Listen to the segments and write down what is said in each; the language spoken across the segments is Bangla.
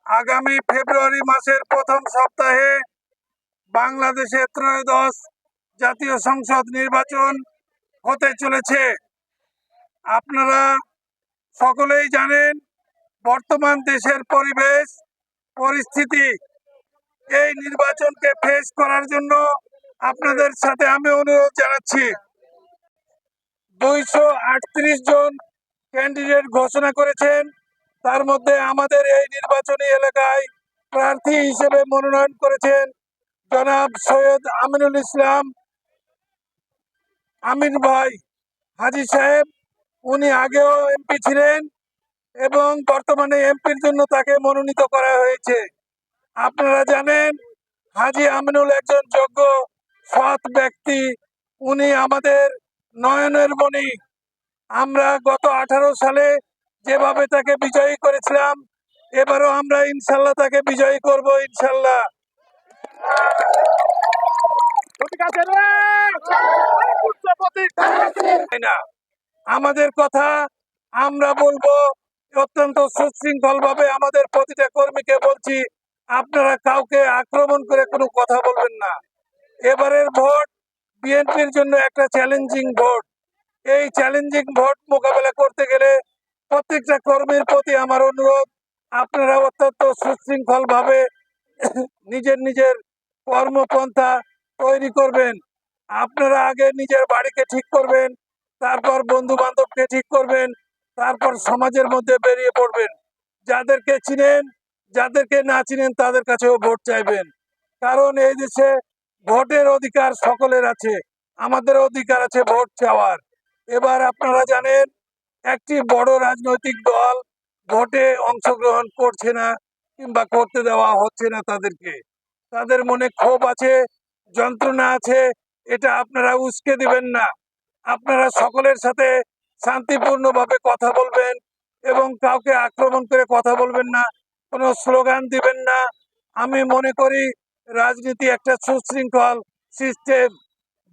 আগামী ফেব্রুয়ারি মাসের প্রথম সপ্তাহে বাংলাদেশে ত্রয়োদশ জাতীয় সংসদ নির্বাচন হতে চলেছে। আপনারা সকলেই জানেন বর্তমান দেশের পরিস্থিতি, এই নির্বাচনকে ফেস করার জন্য আপনাদের সাথে আমি অনুরোধ জানাচ্ছি। 238 জন ক্যান্ডিডেট ঘোষণা করেছেন। তার মধ্যে আমাদের এই নির্বাচনী এলাকায় প্রার্থী হিসেবে মনোনয়ন করেছেন জনাব সৈয়দ আমিনুল ইসলাম আমিন ভাই হাজী সাহেব। উনি আগেও এমপি ছিলেন এবং বর্তমানে এমপির জন্য তাকে মনোনীত করা হয়েছে। আপনারা জানেন হাজী আমিনুল একজন যোগ্য সৎ ব্যক্তি। উনি আমাদের নয়নের মণি। আমরা গত 18 সালে যেভাবে তাকে বিজয়ী করেছিলাম, এবারও আমরা ইনশাল্লাহ তাকে বিজয়ী করব ইনশাল্লাহ। আমাদের কথা আমরা বলবো অত্যন্ত সুশৃঙ্খল ভাবে। আমাদের প্রতিটা কর্মীকে বলছি, আপনারা কাউকে আক্রমণ করে কোনো কথা বলবেন না। এবারের ভোট বিএনপির জন্য একটা চ্যালেঞ্জিং ভোট। এই চ্যালেঞ্জিং ভোট মোকাবেলা করতে গেলে প্রত্যেকটা কর্মীর প্রতি আমার অনুরোধ, আপনারা অত্যন্ত সুশৃঙ্খল ভাবে নিজের নিজের কর্মপন্থা তৈরি করবেন। আপনারা আগে নিজের বাড়িকে ঠিক করবেন, তারপর বন্ধু বান্ধবকে ঠিক করবেন, তারপর সমাজের মধ্যে বেরিয়ে পড়বেন। যাদেরকে চিনেন, যাদেরকে না চিনেন তাদের কাছেও ভোট চাইবেন। কারণ এই দেশে ভোটের অধিকার সকলের আছে, আমাদের অধিকার আছে ভোট চাওয়ার। এবার আপনারা জানেন একটি বড় রাজনৈতিক দল ভোটে অংশগ্রহণ করছে না কিংবা করতে দেওয়া হচ্ছে না তাদেরকে। তাদের মনে ক্ষোভ আছে, যন্ত্রণা আছে, এটা আপনারা উস্কে দিবেন না। আপনারা সকলের সাথে শান্তিপূর্ণভাবে কথা বলবেন এবং কাউকে আক্রমণ করে কথা বলবেন না, কোনো স্লোগান দিবেন না। আমি মনে করি রাজনীতি একটা সুশৃঙ্খল সিস্টেম।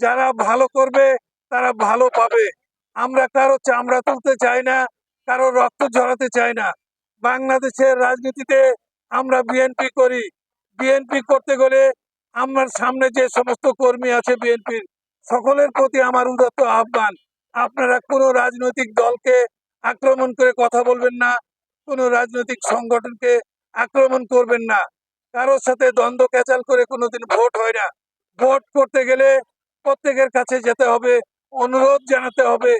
যারা ভালো করবে তারা ভালো পাবে। আমরা কারো চামড়া তুলতে চাই না, কারো রক্ত ঝরাতে চাই না। বাংলাদেশের রাজনীতিতে আমরা বিএনপি করি। বিএনপি করতে গেলে আমার সামনে যে সমস্ত কর্মী আছে বিএনপির, সকলের প্রতি আমার উদাত্ত আহ্বান, আপনারা কোনো রাজনৈতিক দলকে আক্রমণ করে কথা বলবেন না, কোনো রাজনৈতিক সংগঠনকে আক্রমণ করবেন না। কারোর সাথে দ্বন্দ্ব ক্যাচাল করে কোনোদিন ভোট হয় না। ভোট করতে গেলে প্রত্যেকের কাছে যেতে হবে, অনুরোধ জানাতে হবে।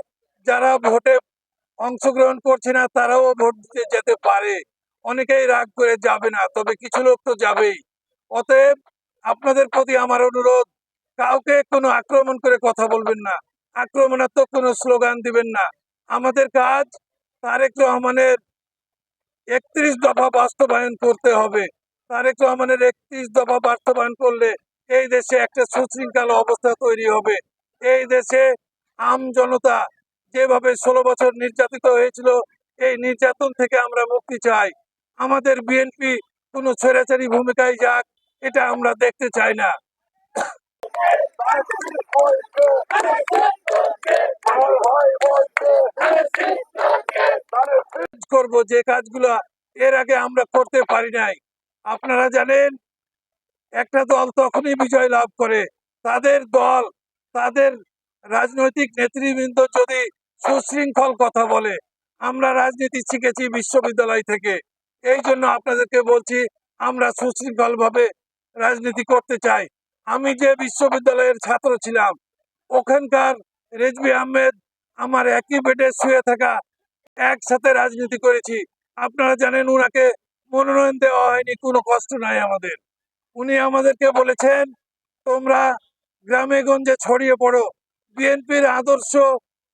যারা ভোটে অংশগ্রহণ করছে না তারাও ভোট দিতে যেতে পারে। অনেকেই রাগ করে যাবে না, তবে কিছু লোক তো যাবেই। অতএব আপনাদের প্রতি আমার অনুরোধ, কাউকে কোনো আক্রমণ করে কথা বলবেন না, আক্রমণাত্মক কোনো স্লোগান দিবেন না। আমাদের কাজ তারেক রহমানের 31 দফা বাস্তবায়ন করতে হবে। তারেক রহমানের 31 দফা বাস্তবায়ন করলে এই দেশে একটা সুশৃঙ্খল অবস্থা তৈরি হবে। এই দেশে আম জনতা যেভাবে 16 বছর নির্যাতিত হয়েছিল, এই নির্যাতন থেকে আমরা মুক্তি চাই। আমাদের বিএনপি কোনো স্বৈরাচারী ভূমিকায় যাক, এটা আমরা দেখতে চাই না। করব যে কাজগুলো এর আগে আমরা করতে পারি নাই। আপনারা জানেন একটা দল তখনই বিজয় লাভ করে, তাদের রাজনৈতিক নেতৃবৃন্দ যদি সুশৃঙ্খল কথা বলে। আমরা রাজনীতি শিখেছি বিশ্ববিদ্যালয় থেকে, এই জন্য আপনাদেরকে বলছি আমরা সুশৃঙ্খল ভাবে রাজনীতি করতে চাই। আমি যে বিশ্ববিদ্যালয়ের ছাত্র ছিলাম, ওখানকার রেজভি আহমেদ আমার একই বেডে শুয়ে থাকা, একসাথে রাজনীতি করেছি। আপনারা জানেন উনাকে মনোনয়ন দেওয়া হয়নি, কোনো কষ্ট নাই আমাদের। উনি আমাদেরকে বলেছেন তোমরা গ্রামে গঞ্জে ছড়িয়ে পড়ো, বিএনপির আদর্শ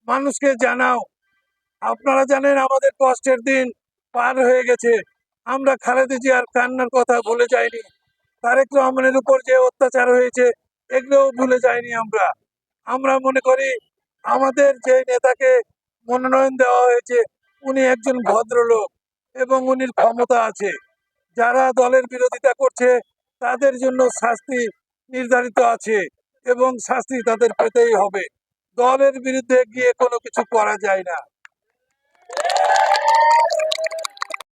মানুষকে জানাও। আপনারা জানেন আমাদের কষ্টের দিন পার হয়ে গেছে, আমরা খালেদা জিয়ার কান্নার কথা ভুলে যাইনি। তারেক রহমানের উপর যে অত্যাচার হয়েছে এগুলোও ভুলে যাইনি আমরা। আমরা মনে করি আমাদের যে নেতাকে মনোনয়ন দেওয়া হয়েছে উনি একজন ভদ্রলোক এবং উনির ক্ষমতা আছে। যারা দলের বিরোধিতা করছে তাদের জন্য শাস্তি নির্ধারিত আছে এবং শাস্তি তাদের পেতেই হবে। দলের বিরুদ্ধে গিয়ে কোনো কিছু করা যায় না।